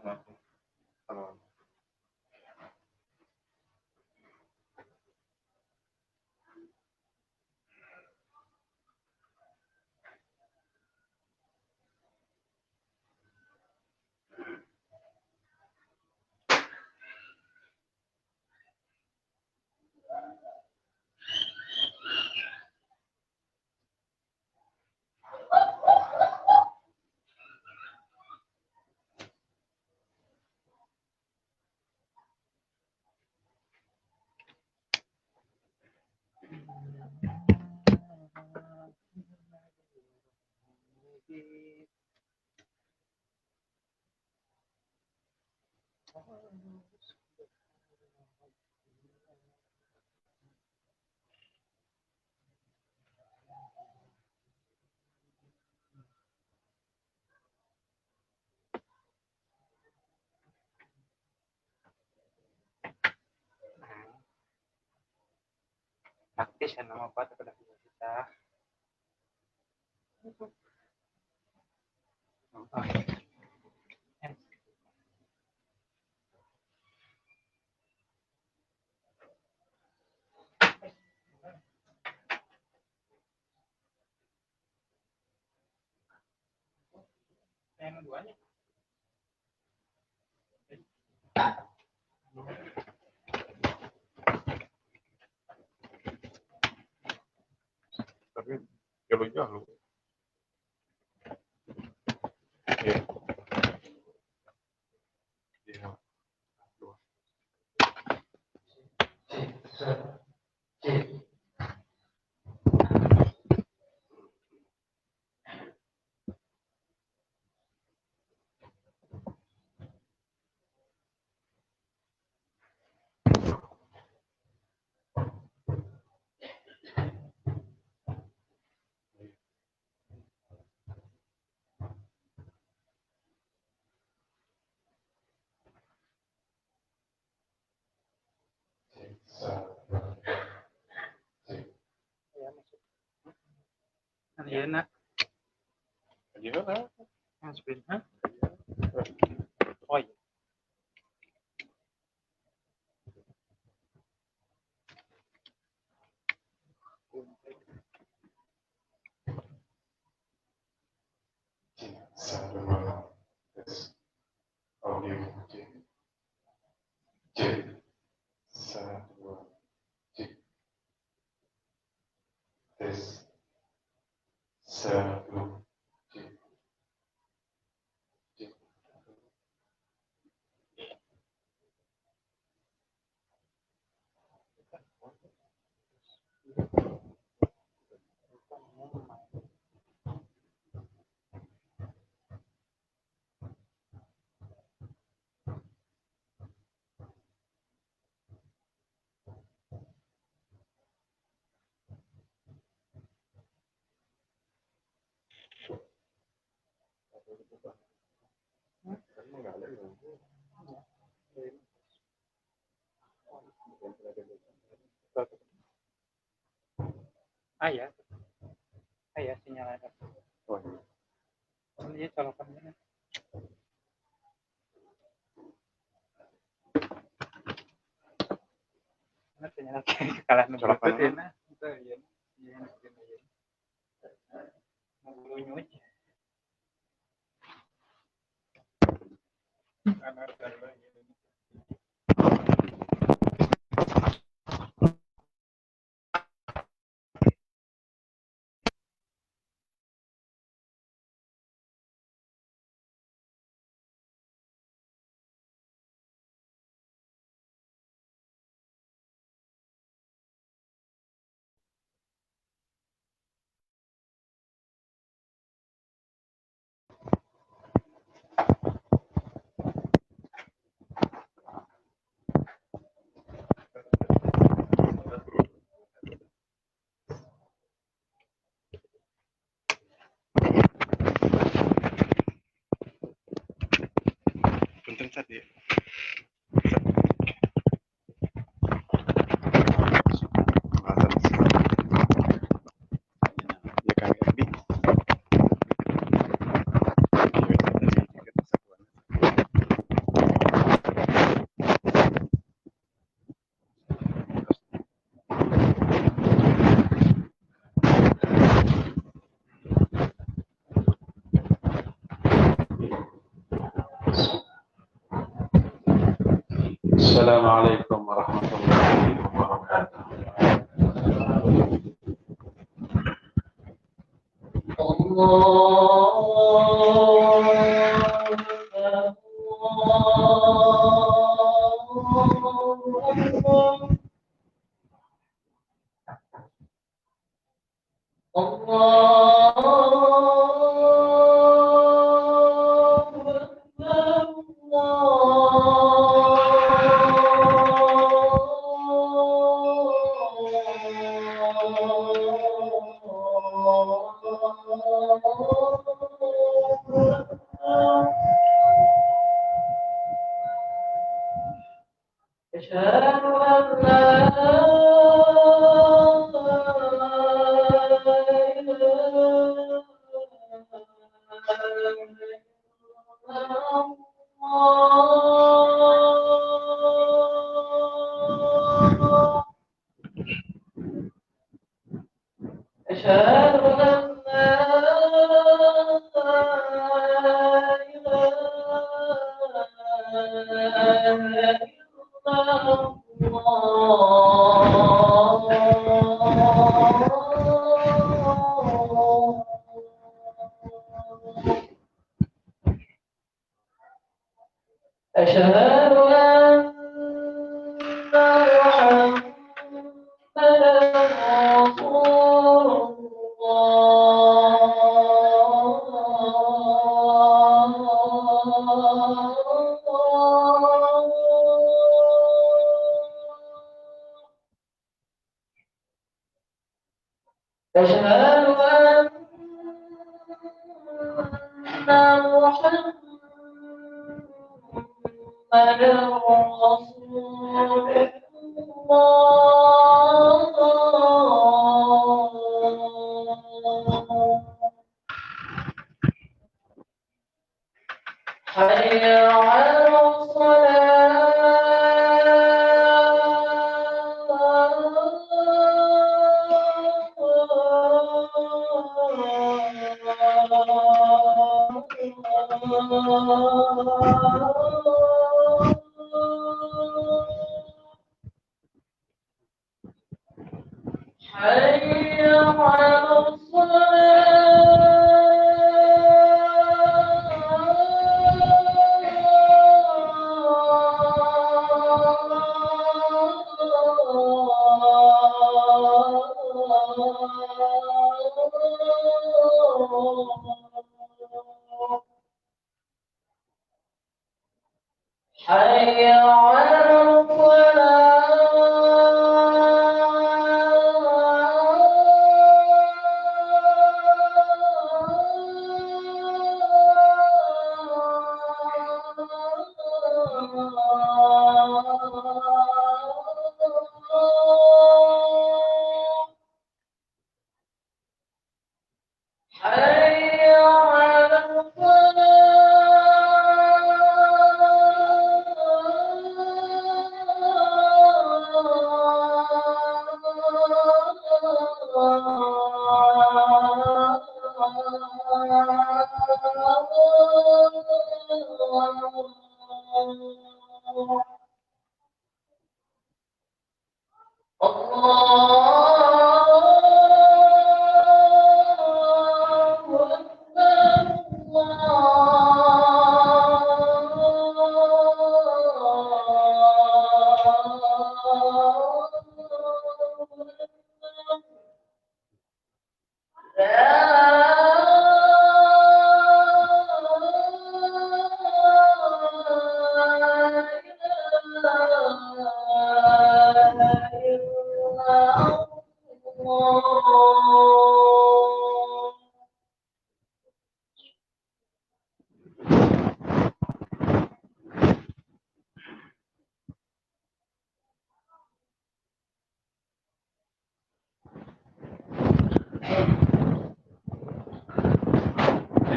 Halo. Praktis ya nama apa pada kita. Yang duanya. Tapi jauh-jauh. Iya. Iya. Iya nak. Gimana? Masukin, ha? Oh iya. Audio C 1 2 C tes 1 C C Ayah, ayah sinyal ada. Oh iya. Ini colokannya. Nah, sinyal kalah colokan ya nah. Itu iya. Iya. Mau nyuci. Punten tadi. السلام عليكم ورحمة الله وبركاته.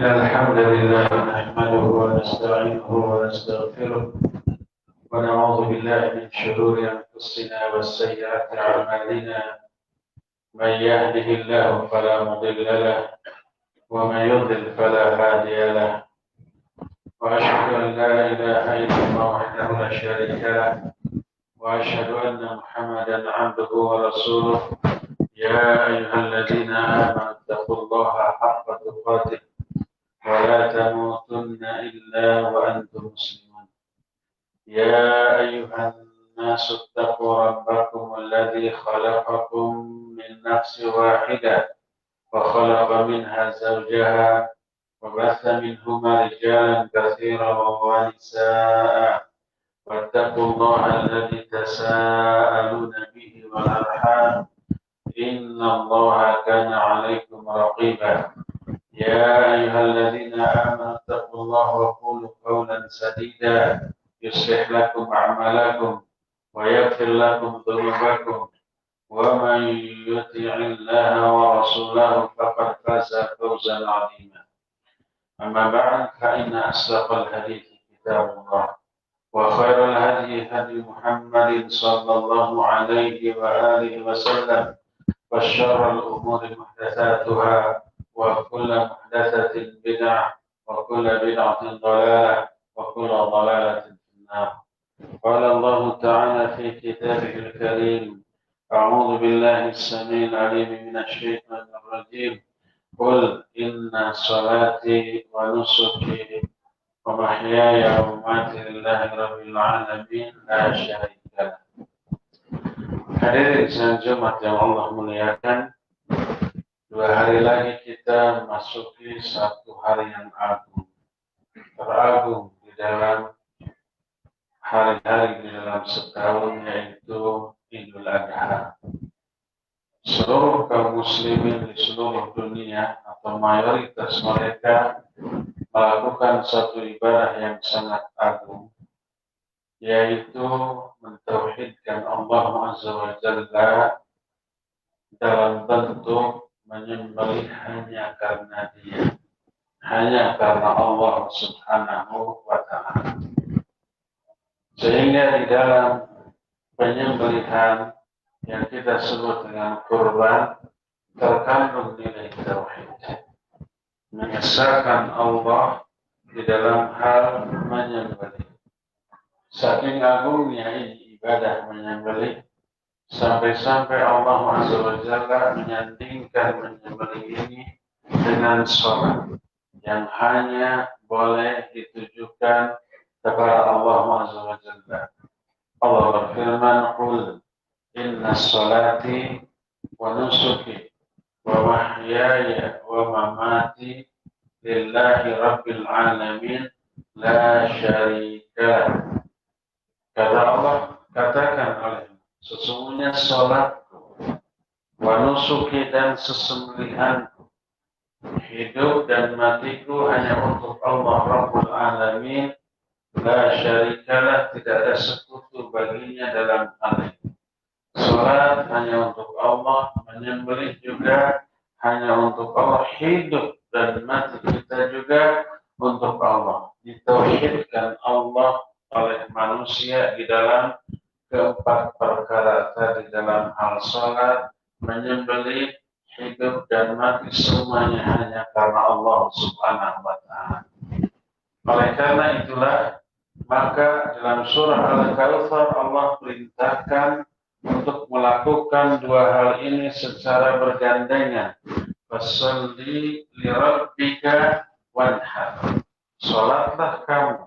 إن الحمد لله نحمده ونستعينه ونستغفره ونعوذ بالله من شرور أنفسنا وسيئات أعمالنا. من يهده الله فلا مضل له ومن يضلل فلا هادي له، وأشهد أن لا إله إلا الله وحده لا شريك له، وأشهد أن محمدا عبده ورسوله يا أيها الذين آمنوا اتقوا الله حق تقاته ولا تموتن إلا وأنتم مسلمون يا أيها الناس اتقوا ربكم الذي خلقكم من نفس واحدة وخلق منها زوجها وبث منهما رجالا كثيرا ونساء واتقوا الله الذي تساءلون به والأرحام إن الله كان عليكم رقيبا يا أيها الذين آمنوا اتقوا الله وقولوا قولا سديدا يصلح لكم أعمالكم ويغفر لكم ذنوبكم ومن يطع الله ورسوله فقد فاز فوزا عظيما أما بعد فإن أصدق الحديث كتاب الله وخير الهدي هدي محمد صلى الله عليه وآله وسلم وشر الأمور محدثاتها وكل محدثة بدعة وكل بدعة ضلالة وكل ضلالة في النار. قال الله تعالى في كتابه الكريم أعوذ بالله السميع العليم من الشيطان الرجيم قل إن صلاتي ونسكي ومحياي ومماتي لله رب العالمين لا شريك له. Hadirin sidang Jumat yang Allah muliakan, 2 hari lagi kita masuki satu hari yang agung, teragung di dalam hari-hari di dalam setahun, yaitu Idul Adha. Seluruh kaum muslimin di seluruh dunia atau mayoritas mereka melakukan satu ibadah yang sangat agung, yaitu mentauhidkan Allah Azza wa Jalla dalam bentuk menyembelih hanya karena Dia, hanya karena Allah Subhanahu wa Ta'ala. Sehingga di dalam penyembelihan yang kita sebut dengan kurban terkandung nilai tauhid, mengesahkan Allah di dalam hal menyembelih. Saking agungnya ini ibadah menyembelih, sampai-sampai Allah Azza wa Jalla menyandingkan menyembelih ini dengan sholat yang hanya boleh ditujukan kepada Allah Azza wa Jalla. Allah berfirman, "Qul inna sholati wa nusuki wa mahyaya wa mamati lillahi rabbil alamin la syarika." Kata Allah, katakan oleh sesungguhnya sholatku, wa nusuki dan sesembelihanku, hidup dan matiku hanya untuk Allah Rabbul Alamin, la syarikalah, tidak ada sekutu baginya dalam hal ini. Sholat hanya untuk Allah, menyembelih juga hanya untuk Allah, hidup dan mati kita juga untuk Allah. Ditauhidkan Allah oleh manusia di dalam keempat perkara tadi, dalam hal sholat, menyembelih, hidup dan mati, semuanya hanya karena Allah Subhanahu wa Ta'ala. Oleh karena itulah, maka dalam surah Al-Kautsar Allah perintahkan untuk melakukan 2 hal ini secara bergandengan. Fasholli lirabbika wanhar. Sholatlah kamu.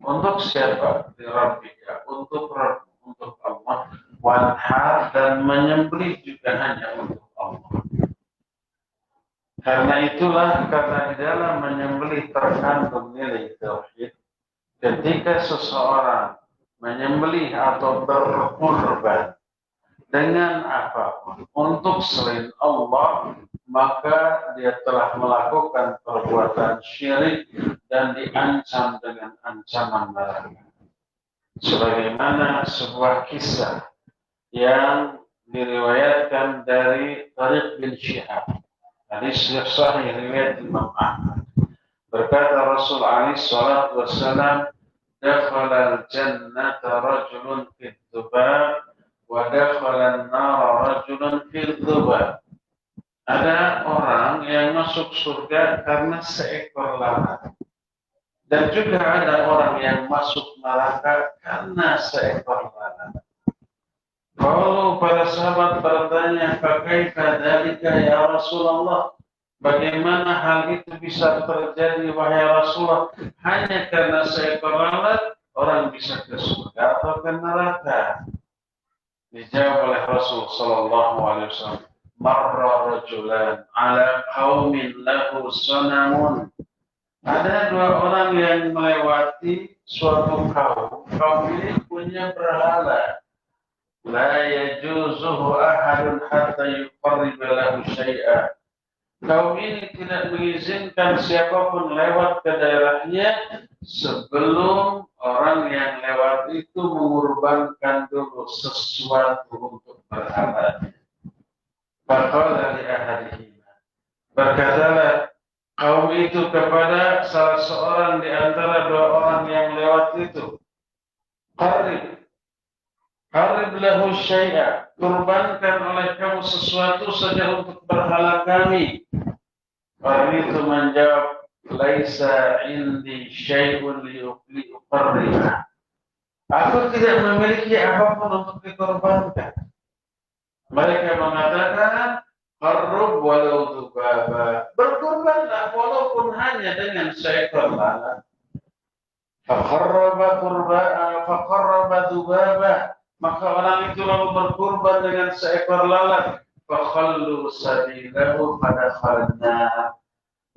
Untuk siapa? Lirabbika, untuk Rabb, untuk Allah. Wanhar, dan menyembelih juga hanya untuk Allah. Karena itulah, karena di dalam menyembelih terkandung nilai tauhid. Ketika seseorang menyembelih atau berkurban dengan apapun untuk selain Allah, maka dia telah melakukan perbuatan syirik dan diancam dengan ancaman neraka. Sebagaimana sebuah kisah yang diriwayatkan dari Tariq bin Syihab, hadis sahih riwayat Imam Ahmad. Berkata Rasul alaihi salatu wassalam, "Dakhala al-jannata rajulun fi dzubab wa dakhala an-nara rajulun fi dzubab." Ada orang yang masuk surga karena seekor lalat. Dan juga ada orang yang masuk neraka karena seekor lalat. Kalau para sahabat bertanya, "Kaifa dzalika ya Rasulullah?" Bagaimana hal itu bisa terjadi wahai Rasulullah? Hanya karena seekor lalat orang bisa ke surga atau ke neraka? Dijawab oleh Rasul sallallahu alaihi wasallam, "Marra rajulan ala qaumin lahu sanamun." Ada dua orang yang melewati suatu kaum. Kaum ini punya berhala. La yajuzuhu ahadun hatta yuqarrib lahu syai'a. Kaum ini tidak mengizinkan siapapun lewat ke daerahnya sebelum orang yang lewat itu mengorbankan dulu sesuatu untuk berhala. Faqala li ahadihima. Berkatalah kaum itu kepada salah seorang di antara dua orang yang lewat itu, Qarrib lahu syai'a, kurbankan oleh kamu sesuatu saja untuk berhala kami. Orang itu menjawab, "Laisa indi syai'un liuqarriba." Aku tidak memiliki apapun untuk dikorbankan. Mereka mengatakan, "Qarrub walau dzubaba." Berkorbanlah walaupun hanya dengan seekor lalat. Faqarraba dzubaba. Maka orang itu lalu berkorban dengan seekor lalat. Fakhallu sabilahu fadakhalna.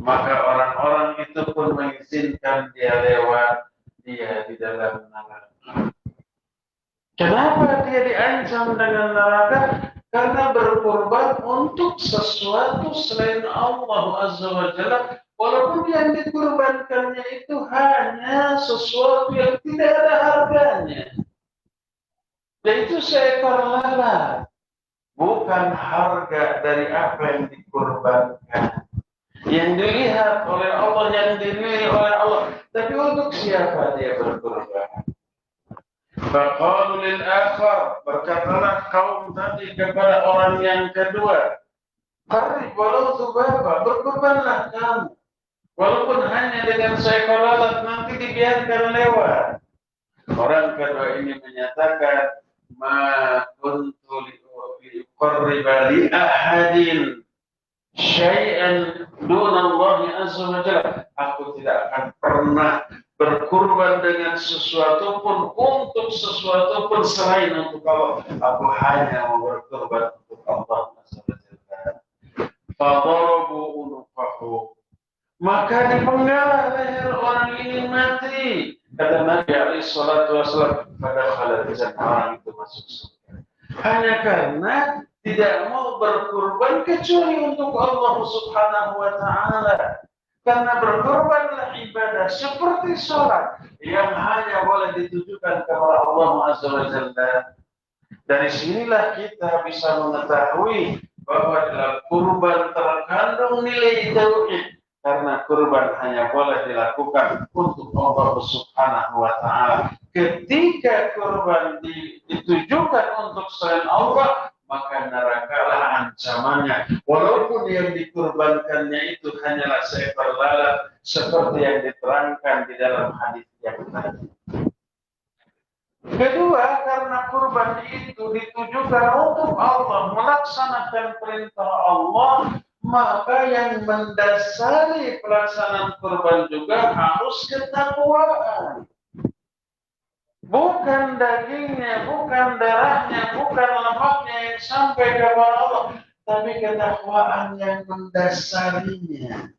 Maka orang-orang itu pun mengizinkan dia lewat, dia di dalam neraka. Kenapa dia diancam dengan neraka? Karena berkorban untuk sesuatu selain Allah Azza wa Jalla, walaupun yang dikorbankannya itu hanya sesuatu yang tidak ada harganya. Yaitu seekor lalat. Bukan harga dari apa yang dikorbankan. Yang dilihat oleh Allah, yang dinilai oleh Allah. Tapi untuk siapa dia berkorban? Faqalu lil akhar, berkatalah kaum tadi kepada orang yang kedua, "Qarrib walau dzubaba." Berkorbanlah kamu. Walaupun hanya dengan seekor lalat, nanti dibiarkan lewat. Orang kedua ini menyatakan, "Ma kuntu liuqarriba li ahadin syai'an dunallahi azza wa jalla." Aku tidak akan pernah berkurban dengan sesuatu pun untuk sesuatu pun selain untuk Allah. Aku hanya mau berkurban untuk Allah azza wa jalla. Fadarabu unuqahu. Maka dipenggal leher orang ini mati. Kata Nabi alaihi salatu wasallam, "Fadakhala jannah." Orang itu masuk surga. Hanya karena tidak mau berkurban kecuali untuk Allah Subhanahu wa taala. Karena berkorbanlah ibadah seperti sholat yang hanya boleh ditujukan kepada Allah Azza wa Jalla. Dari sinilah kita bisa mengetahui bahwa dalam kurban terkandung nilai tauhid. Karena kurban hanya boleh dilakukan untuk Allah Subhanahu wa taala. Ketika kurban ditujukan untuk selain Allah, maka nerakalah ancamannya. Walaupun yang dikurbankannya itu hanyalah seekor lalat, seperti yang diterangkan di dalam hadis yang tadi. Kedua, karena kurban itu ditujukan untuk Allah, melaksanakan perintah Allah, maka yang mendasari pelaksanaan kurban juga harus ketakwaan. Bukan dagingnya, bukan darahnya, bukan lemaknya yang sampai kepada Allah, tapi ketakwaan yang mendasarinya.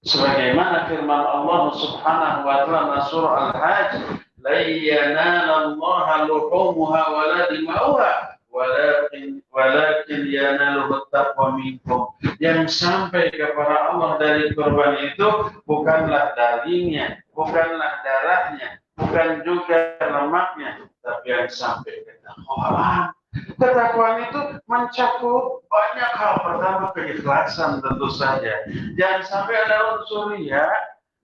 Sebagaimana firman Allah Subhanahu wa taala surah Al-Hajj, "La yanalallaha luhumuha wa la dima'uha, walakin yanaluhu taqwa minkum." Yang sampai kepada Allah dari kurban itu bukanlah dagingnya, bukanlah darahnya, bukan juga lemaknya, tapi yang sampai ketakwaan. Ketakwaan itu mencakup banyak hal. Pertama, keikhlasan tentu saja. Jangan sampai ada unsur riya,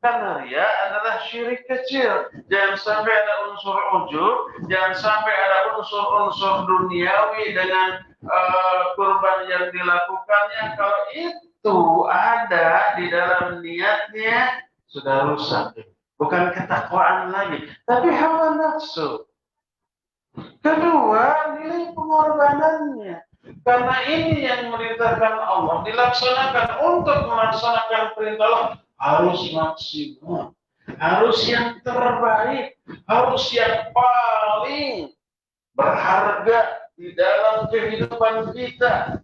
karena riya adalah syirik kecil. Jangan sampai ada unsur ujub, jangan sampai ada unsur-unsur duniawi dengan kurban yang dilakukannya. Kalau itu ada di dalam niatnya, sudah rusak. Bukan ketakwaan lagi, tapi hawa nafsu. Kedua, nilai pengorbanannya. Karena ini yang memerintahkan Allah dilaksanakan. Untuk melaksanakan perintah Allah harus maksimal, harus yang terbaik, harus yang paling berharga di dalam kehidupan kita.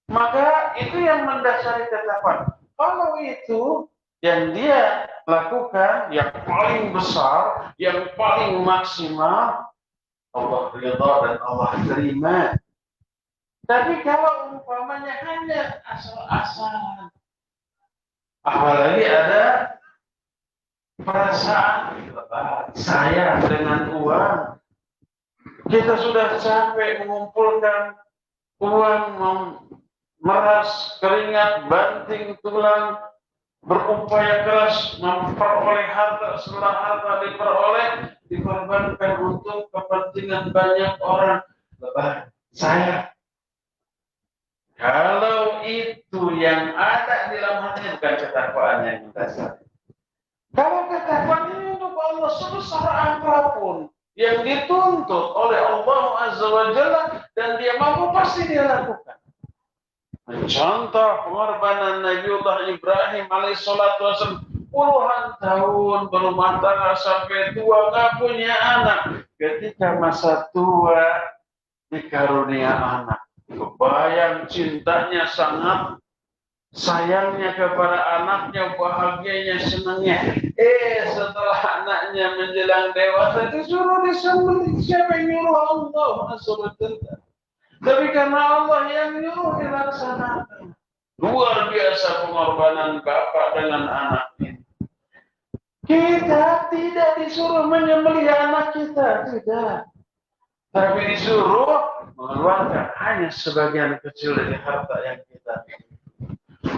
Maka itu yang mendasari ketakwaan. Kalau itu yang dia lakukan yang paling besar, yang paling maksimal, Allah ridha dan Allah terima. Tapi kalau umpamanya hanya asal-asalan, apalagi ada perasaan saya dengan uang, kita sudah capek mengumpulkan uang, meras keringat, banting tulang, berupaya keras memperoleh harta, setelah harta diperoleh dikorbankan untuk kepentingan banyak orang. Saya kalau itu yang ada di dalam hati, bukan ketakwaan yang mendasar. Kalau ketakwaan ini untuk Allah sebesar apapun yang dituntut oleh Allah Azza wa Jalla dan dia mampu, pasti dia lakukan. Contoh pengorbanan Nabiullah Ibrahim alaihissalatu wassalam, puluhan tahun berumah tangga sampai tua nggak punya anak. Ketika masa tua dikarunia anak, kebayang cintanya sangat, sayangnya kepada anaknya, bahagianya, senangnya. Setelah anaknya menjelang dewasa disuruh disembelih. Siapa yang nyuruh? Allah Azza wa Jalla. Tapi karena Allah yang nyuruh dilaksanakan. Luar biasa pengorbanan bapak dengan anak ini. Kita tidak disuruh menyembelih anak kita, tidak. Tapi disuruh mengeluarkan hanya sebagian kecil dari harta yang kita miliki.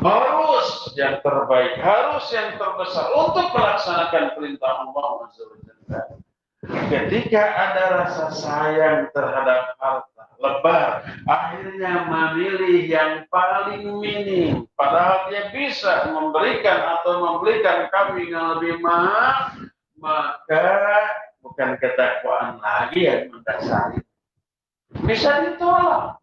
Harus yang terbaik, harus yang terbesar untuk melaksanakan perintah Allah Azza wa Jalla. Ketika ada rasa sayang terhadap harta, lebar, akhirnya memilih yang paling minim, padahal dia bisa memberikan atau membelikan kambing yang lebih mahal, maka bukan ketakwaan lagi yang mendasari. Bisa ditolak.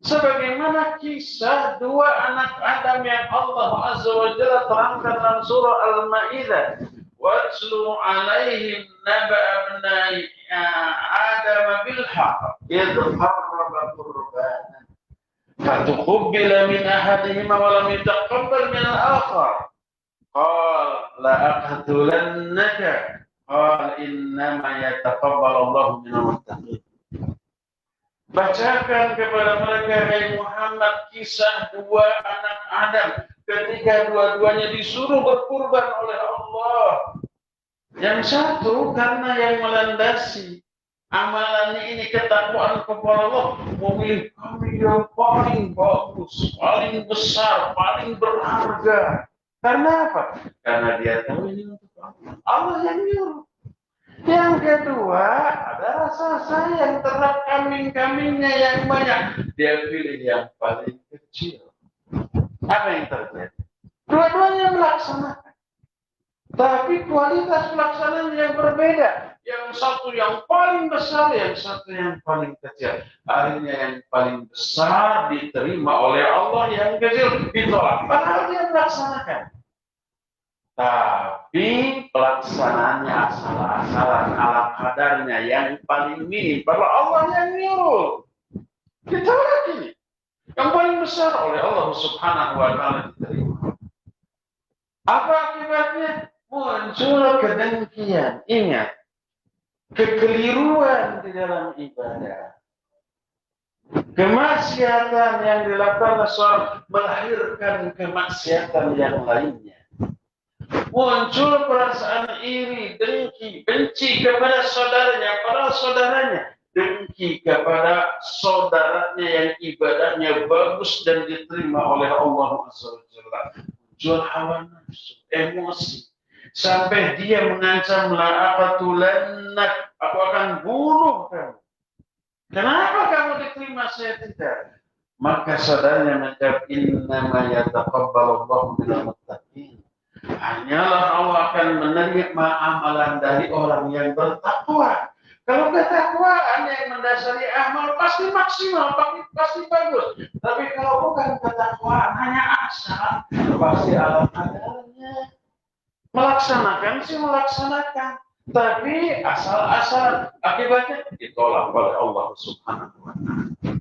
Sebagaimana kisah dua anak Adam yang Allah Azza wa Jalla terangkan dalam surah Al-Ma'idah. Watslu alaihim naba'a abnai Adam bil haqq idh qarraba qurbanan fatuqabbala min ahadihima wa lam yataqabbal min al-akhar qala la aqtulannaka qala innama yataqabbalu Allahu minal muttaqin. Bacakan kepada mereka, hai Muhammad, kisah dua anak Adam ketika dua-duanya disuruh berkurban oleh Allah. Yang satu karena yang melandasi amalannya ini ketakwaan kepada Allah, memilih kambing yang paling bagus, paling besar, paling berharga. Karena apa? Karena dia tahu ini untuk Allah. Allah yang nyuruh. Yang kedua, ada rasa sayang terhadap kambing-kambingnya yang banyak. Dia pilih yang paling kecil. Apa yang terjadi? Dua-duanya melaksanakan. Tapi kualitas pelaksanaan yang berbeda. Yang satu yang paling besar, yang satu yang paling kecil. Akhirnya yang paling besar diterima oleh Allah, yang kecil ditolak. Padahal dia melaksanakan. Tapi pelaksanaannya asal-asalan, ala kadarnya, yang paling minim. Padahal Allah yang nyuruh. Kita lagi. Yang paling besar oleh Allah Subhanahu wa Ta'ala diterima. Apa akibatnya? Muncul kedengkian. Ingat, kekeliruan di dalam ibadah. Kemaksiatan yang dilakukan seorang melahirkan kemaksiatan yang lainnya. Muncul perasaan iri, dengki, benci kepada saudaranya, padahal saudaranya dengki kepada saudaranya yang ibadahnya bagus dan diterima oleh Allah SWT. Muncul hawa nafsu, emosi, sampai dia mengancam, la aqtulannak, aku akan bunuh kamu. Kenapa kamu diterima, saya tidak? Maka saudaranya menjawab, innama yataqabbalu Allahu minal muttaqin. Hanyalah Allah akan menerima amalan dari orang yang bertakwa. Kalau ketakwaan yang mendasari amal pasti maksimal, pasti bagus. Tapi kalau bukan ketakwaan hanya asal, pasti ala kadarnya. Melaksanakan sih melaksanakan, tapi asal-asal akibatnya ditolak oleh Allah Subhanahu wa Ta'ala.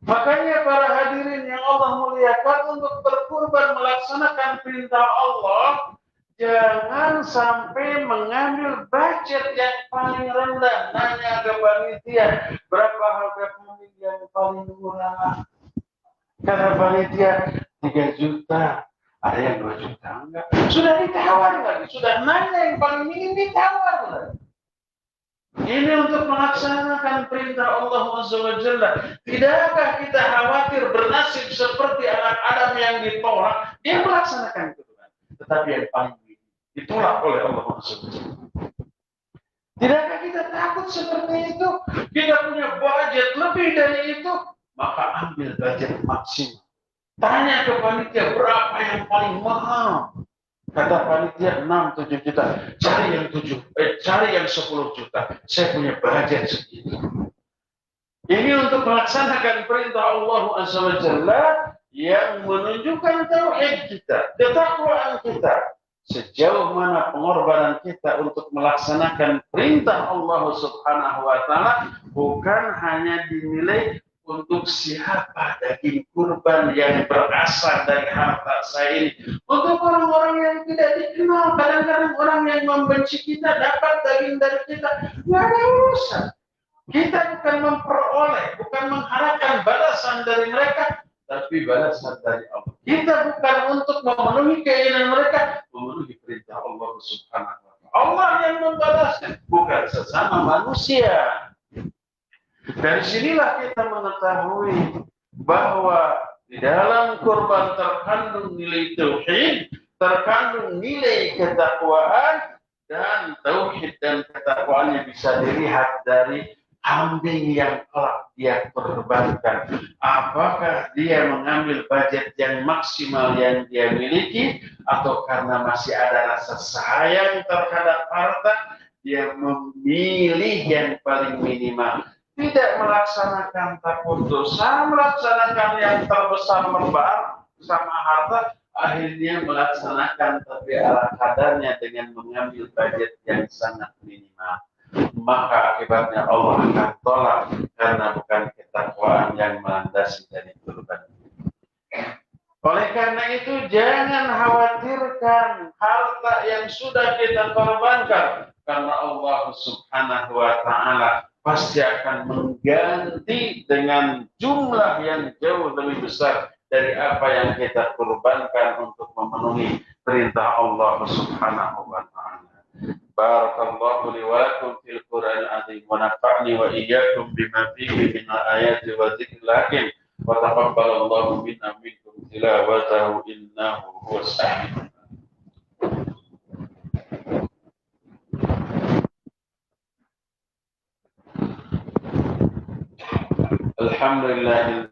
Makanya para hadirin yang Allah muliakan, untuk berkurban melaksanakan perintah Allah, jangan sampai mengambil budget yang paling rendah. Nanya ke panitia, berapa harga kambing yang paling murah? Kata panitia 3 juta, ada yang 2 juta enggak. Sudah ditawar lagi, sudah nanya yang paling minim ditawar lagi. Ini untuk melaksanakan perintah Allah Azza wa Jalla. Tidakkah kita khawatir bernasib seperti anak Adam yang ditolak? Dia melaksanakan itu, tetapi yang paling ditolak oleh Allah Azza wa Jalla. Tidakkah kita takut seperti itu? Kita punya budget lebih dari itu, maka ambil budget maksimal. Tanya ke panitia berapa yang paling mahal. Kata panitia 6-7 juta. Cari yang 10 juta. Saya punya budget segitu. Ini untuk melaksanakan perintah Allah Azza wa Jalla yang menunjukkan tauhid kita, ketakwaan kita. Sejauh mana pengorbanan kita untuk melaksanakan perintah Allah Subhanahu wa Ta'ala bukan hanya dinilai untuk siapa daging kurban yang berasal dari harta saya ini. Untuk orang-orang yang tidak dikenal, kadang-kadang orang yang membenci kita dapat daging dari kita, nggak ada urusan. Kita bukan memperoleh, bukan mengharapkan balasan dari mereka, tapi balasan dari Allah. Kita bukan untuk memenuhi keinginan mereka, memenuhi perintah Allah Subhanahu wa Ta'ala. Allah yang membalaskan, bukan sesama manusia. Dari sinilah kita mengetahui bahwa di dalam kurban terkandung nilai tauhid, terkandung nilai ketakwaan, dan tauhid dan ketakwaannya bisa dilihat dari kambing yang kelak dia korbankan. Apakah dia mengambil budget yang maksimal yang dia miliki, atau karena masih ada rasa sayang terhadap harta, dia memilih yang paling minimal. Tidak melaksanakan takut dosa, melaksanakan yang terbesar lembar sama harta, akhirnya melaksanakan tapi ala kadarnya dengan mengambil budget yang sangat minimal. Maka akibatnya Allah akan tolak karena bukan ketakwaan yang melandasi dari kurban. Oleh karena itu jangan khawatirkan harta yang sudah kita korbankan, karena Allah Subhanahu wa Ta'ala pasti akan mengganti dengan jumlah yang jauh lebih besar dari apa yang kita korbankan untuk memenuhi perintah Allah Subhanahu wa Ta'ala. Barakallahu li wa lakum fil Qur'anil azim wa nafa'ni wa iyyakum bima fihi min ayati wa dzikril hakim wa taqabbalallahu minna minkum tilawatahu innahu huwas sami'ul. Alhamdulillah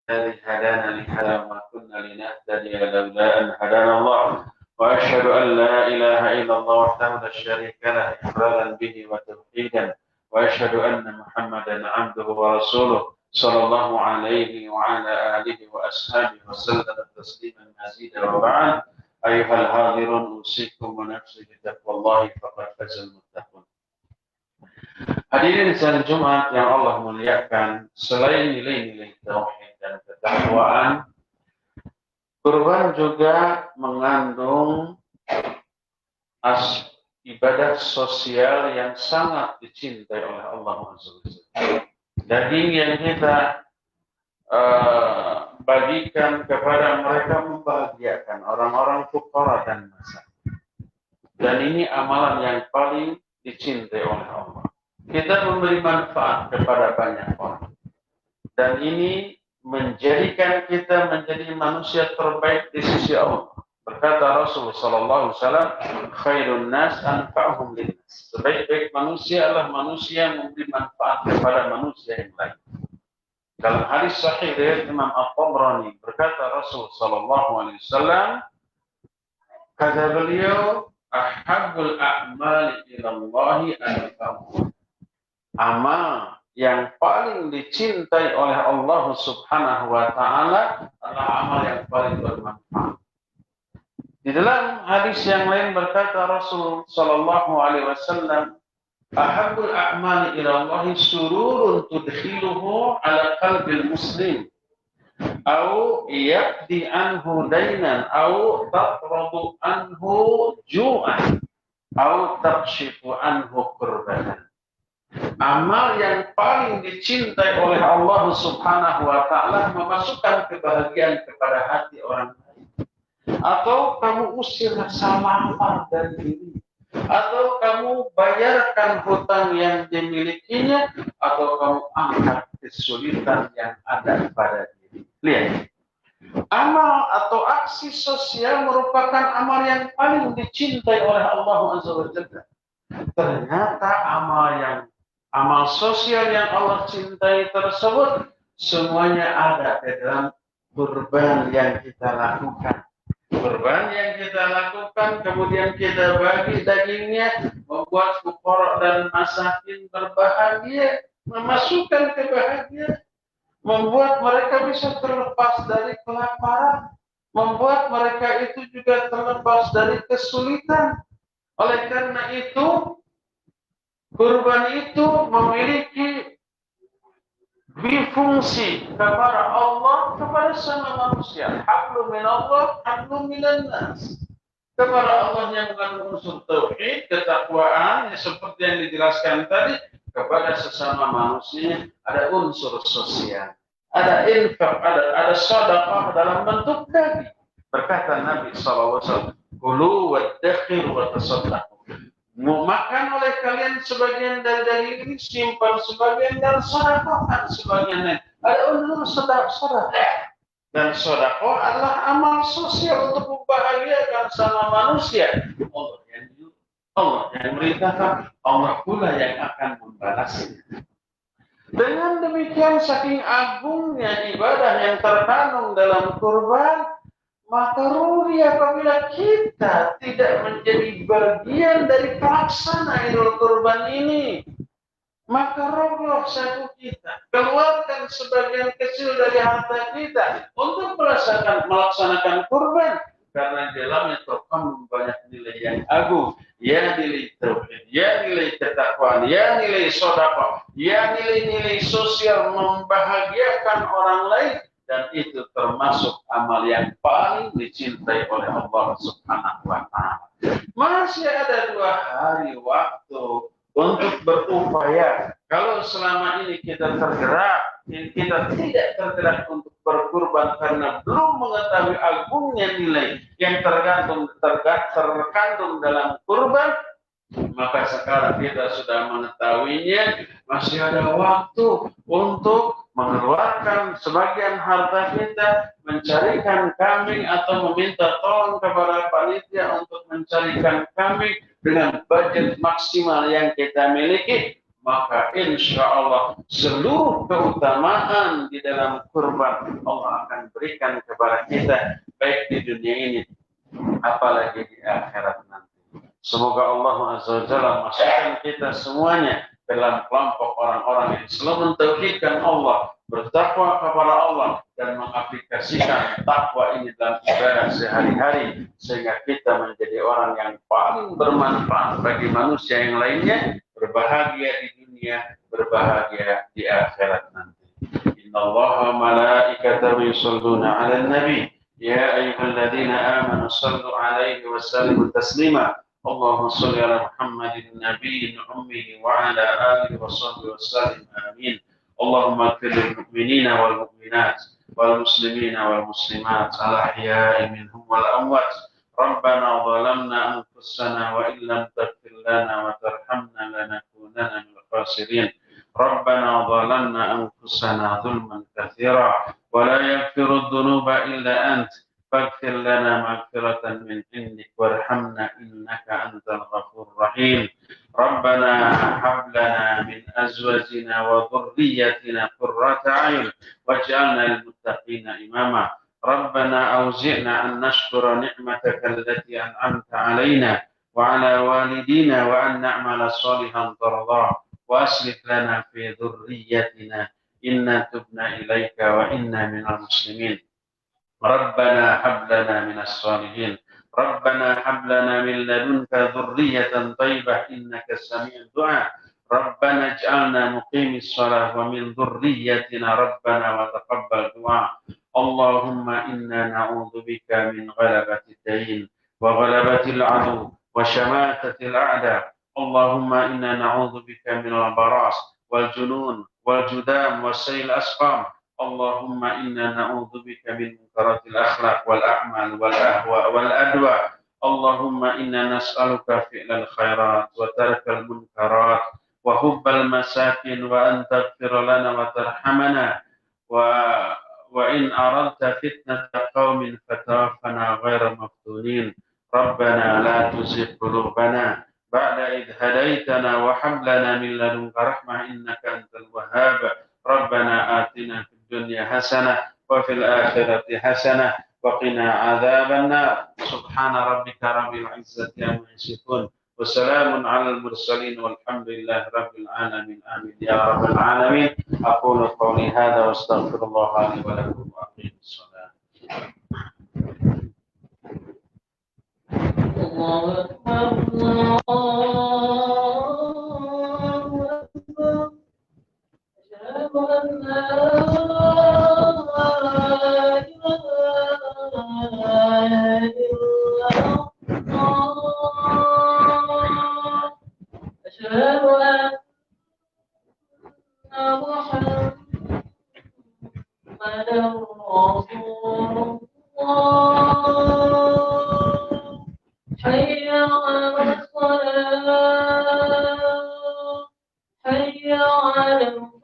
الذي هدانا لهذا وما كنا لنهتدي لولا أن هدانا الله وأشهد أن لا إله إلا الله وحده لا شريك له إقرارا به وتوحيدا وأشهد أن محمدا عبده ورسوله صلى الله عليه وعلى آله وأصحابه وسلم تسليما مزيدا. وبعد أيها الحاضرون أوصيكم ونفسي بتقوى الله فقد فاز المتقون. Hadirin salat Jumat yang Allah muliakan, selain nilai-nilai tauhid dan ketakwaan, kurban juga mengandung ibadah sosial yang sangat dicintai oleh Allah Azza wa Jalla. Daging yang kita bagikan kepada mereka membahagiakan orang-orang fuqara dan masakin. Dan ini amalan yang paling dicintai oleh Allah. Kita memberi manfaat kepada banyak orang. Dan ini menjadikan kita menjadi manusia terbaik di sisi Allah. Berkata Rasul sallallahu alaihi wasallam, khairun nas anfa'uhum linnas. Sebaik-baik manusia adalah manusia yang memberi manfaat kepada manusia yang lain. Dalam hadis sahih dari Imam At-Tabrani, berkata Rasul sallallahu alaihi wasallam, kata beliau, ahabbul a'mali ila Allah anfa'uhum. amal yang paling dicintai oleh Allah Subhanahu wa taala adalah amal yang paling bermanfaat. Di dalam hadis yang lain berkata Rasul sallallahu alaihi wasallam, "Ahabbul a'mali ila Allah sururun tudkhiluhu ala qalbil muslim, au yaqdi anhu dainan, au tatradu anhu ju'an, au takshifu anhu kurbanan." Amal yang paling dicintai oleh Allah Subhanahu wa taala memasukkan kebahagiaan kepada hati orang lain. Atau kamu usir rasa lapar dari diri, atau kamu bayarkan hutang yang dimilikinya, atau kamu angkat kesulitan yang ada pada diri. Lihat, amal atau aksi sosial merupakan amal yang paling dicintai oleh Allah Azza wa Jalla. Ternyata amal sosial yang Allah cintai tersebut semuanya ada di dalam kurban yang kita lakukan. Kurban yang kita lakukan, kemudian kita bagi dagingnya, membuat fuqara dan masakin berbahagia, memasukkan kebahagiaan, membuat mereka bisa terlepas dari kelaparan, membuat mereka itu juga terlepas dari kesulitan. Oleh karena itu, kurban itu memiliki fungsi kepada Allah, kepada semua manusia. Hablum minallah, hablum minan nas. Kepada Allah yang mengandung unsur tauhid, ketakwaan, seperti yang dijelaskan tadi, kepada sesama manusia ada unsur sosial, ada infak, ada sedekah dalam bentuk daging. Berkata Nabi SAW, "Kulu waddakhir wa tasaddaqu." Makan oleh kalian sebagian dari daging ini, simpan sebagian dan sedekahkan sebagian lain. Ada unsur sedekah. Dan sedekah adalah amal sosial untuk membahagiakan sama manusia. Allah yang merintahkan, Allah pula yang akan membalasnya. Dengan demikian, saking agungnya ibadah yang terkandung dalam kurban, maka rugi apabila kita tidak menjadi bagian dari pelaksana Idul Kurban ini. Maka roboh saku kita. Keluarkan sebagian kecil dari harta kita untuk melaksanakan kurban. Karena di dalamnya terkandung banyak nilai yang agung. Ya nilai tauhid, ya nilai ketakwaan, ya nilai sedekah, ya nilai-nilai sosial membahagiakan orang lain. Dan itu termasuk amal yang paling dicintai oleh Allah Subhanahu wa ta'ala. Masih ada 2 hari waktu untuk berupaya. Kalau selama ini kita tergerak, kita tidak tergerak untuk berkurban karena belum mengetahui agungnya nilai yang terkandung dalam kurban, maka sekarang kita sudah mengetahuinya. Masih ada waktu untuk mengeluarkan sebagian harta kita, mencarikan kambing atau meminta tolong kepada panitia untuk mencarikan kambing dengan budget maksimal yang kita miliki. Maka insya Allah seluruh keutamaan di dalam kurban Allah akan berikan kepada kita, baik di dunia ini apalagi di akhirat nanti. Semoga Allah Azza wa Jalla masukkan kita semuanya dalam kelompok orang-orang yang selalu mentauhidkan Allah, bertakwa kepada Allah, dan mengaplikasikan takwa ini dalam ibadah sehari-hari, sehingga kita menjadi orang yang paling bermanfaat bagi manusia yang lainnya, berbahagia di dunia, berbahagia di akhirat nanti. Innallaha malaikatahu yusholluna 'alan nabi ya ayyuhalladzina amanu shallu 'alaihi wa sallimu taslima. Allahumma shalli ala Muhammadin nabiyil ummi wa ala alihi wa sahbihi wasallim. Amin. Allahumma ighfir lil mu'minina wal mu'minat wal muslimina wal muslimat al ahya'i minhum wal amwat. Rabbana zalamna anfusana wa illam taghfir lana wa tarhamna lanakunanna minal khasirin. Rabbana zalamna anfusana zulman katsira wa la yaghfiru dhunuba illa ant. فاغفر لنا مغفرة من عندك وارحمنا إنك أنت الغفور الرحيم. ربنا هب لنا من أزواجنا وذرياتنا قرة أعين واجعلنا للمتقين إماما. ربنا أوزعنا أن نشكر نعمتك التي أنعمت علينا وعلى والدينا وأن نعمل صالحا ترضاه وأصلح لنا في ذريتنا إنا تبنا إليك وإنا من المسلمين. ربنا هب لنا من الصالحين ربنا هب لنا من لدنك ذرية طيبة إنك سميع الدعاء ربنا اجعلنا مقيم الصلاة ومن ذريتنا ربنا وتقبل دعاء. اللهم إنا نعوذ بك من غلبة الدين وغلبة العدو وشماتة الأعداء. اللهم إنا نعوذ بك من البراس والجنون والجذام وسيل الأسقام. اللهم إنا نعوذ بك من منكرات الأخلاق والأعمال والأهواء والأدواء. اللهم إنا نسألك فعل الخيرات وترك المنكرات وحب المساكين وأن تغفر لنا وترحمنا وإن أردت فتنة قوم فتوفنا غير مفتونين. ربنا لا تزغ قلوبنا بعد إذ هديتنا وهب لنا من لدنك رحمة إنك أنت الوهاب. ربنا آتنا في الدنيا حسنة وفي الآخرة حسنة وقنا عذاب النار. سبحان ربك رب العزة عما يصفون وسلام على المرسلين والحمد لله رب العالمين. آمين يا رب العالمين. أقول قولي هذا واستغفر الله لي ولكم وأقيم الصلاة. الله أكبر الله أكبر أشهد أن لا إله إلا الله أشهد أن محمدا رسول الله حي على الصلاة حي على الفلاح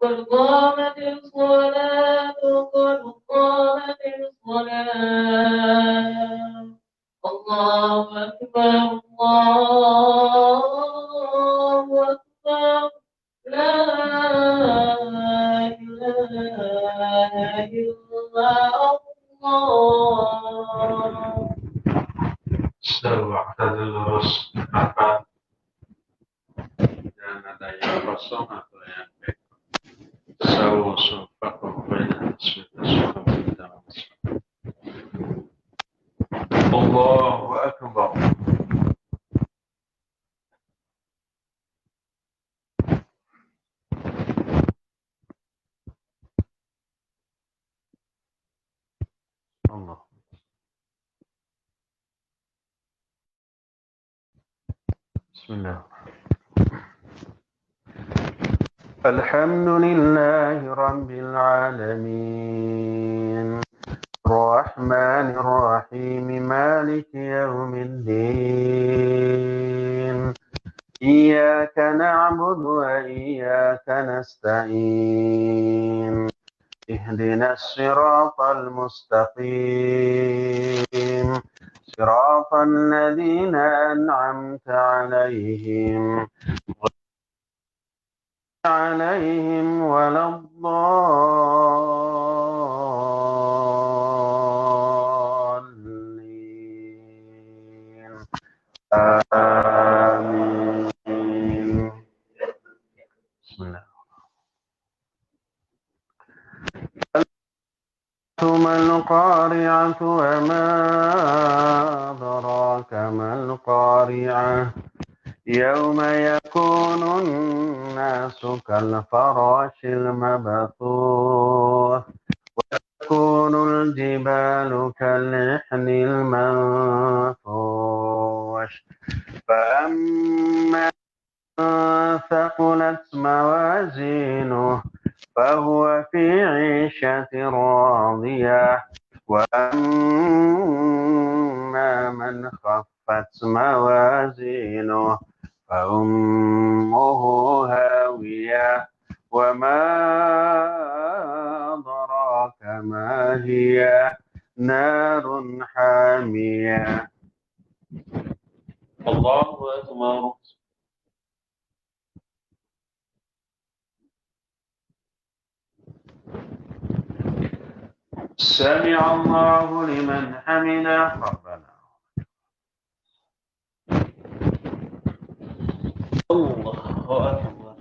قد قامت الصلاة قد قامت الصلاة. الله أكبر الله أكبر لا إله إلا الله. استووا اعتدل الرسل akan dan ada yang kosong atau yang baik. Sawu sufakum baina asmita Allahu Akbar. Allah. Bismillah. الحمد لله رب العالمين الرحمن الرحيم مالك يوم الدين إياك نعبد وإياك نستعين اهدنا الصراط المستقيم صراط الذين أنعمت عليهم ولا الضالين آمين. بسم الله. ما القارعة وما أدراك ما القارعة يوم يكون الناس كالفراش المبثوث وتكون الجبال كالعهن المنفوش فأما من ثقلت موازينه فهو في عيشة راضية وأما من خفت موازينه فأمه هاوية وما أدراك ما هي نار حامية. الله أكبر. سمع الله لمن حمده ربنا. الله أكبر.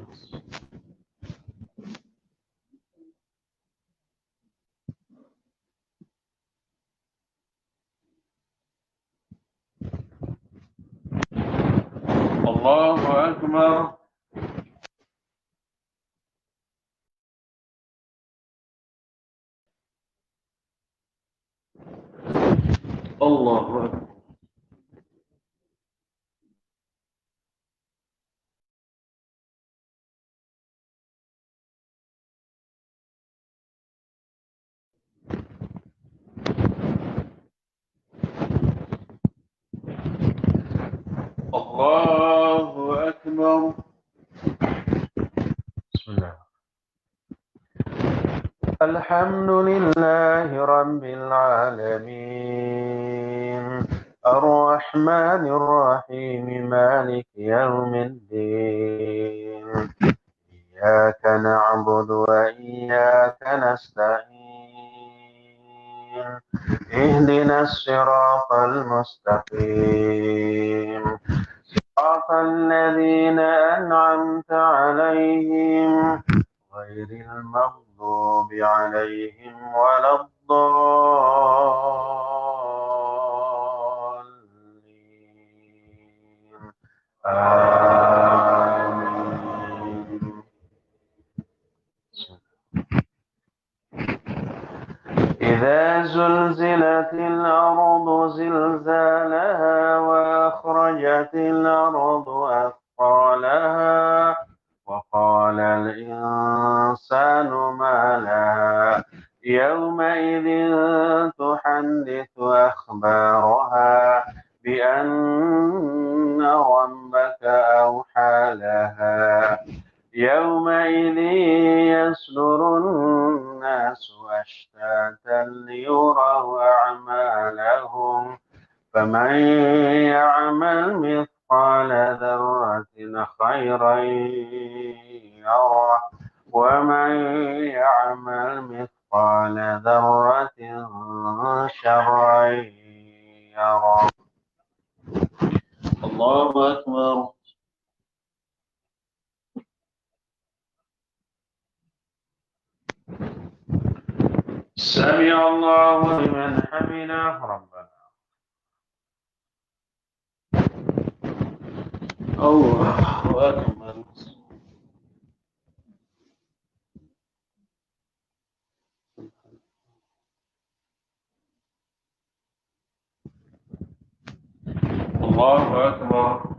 الله أكبر. الله أكبر. الله أكبر. بسم الله. الحمد لله رب العالمين الرحمن الرحيم مالك يوم الدين إياك نعبد وإياك نستعين اهدنا الصراط المستقيم صراط الذين أنعمت عليهم غير المغضوب عليهم ولا الضالين آمين. إذا زلزلت الأرض زلزالها وأخرجت الأرض أثقالها وقال الإنسان ما لها يومئذ تحدث أخبارها بأن ربك أوحى لها يومئذ يصدر الناس أشتاتا ليروا أعمالهم فمن يعمل مثقال ذرة خيرا يره ومن يعمل مثقال ذرة شرا يره. الله أكبر. سمع الله لمن حمده ربنا. الله أكبر. الله أكبر.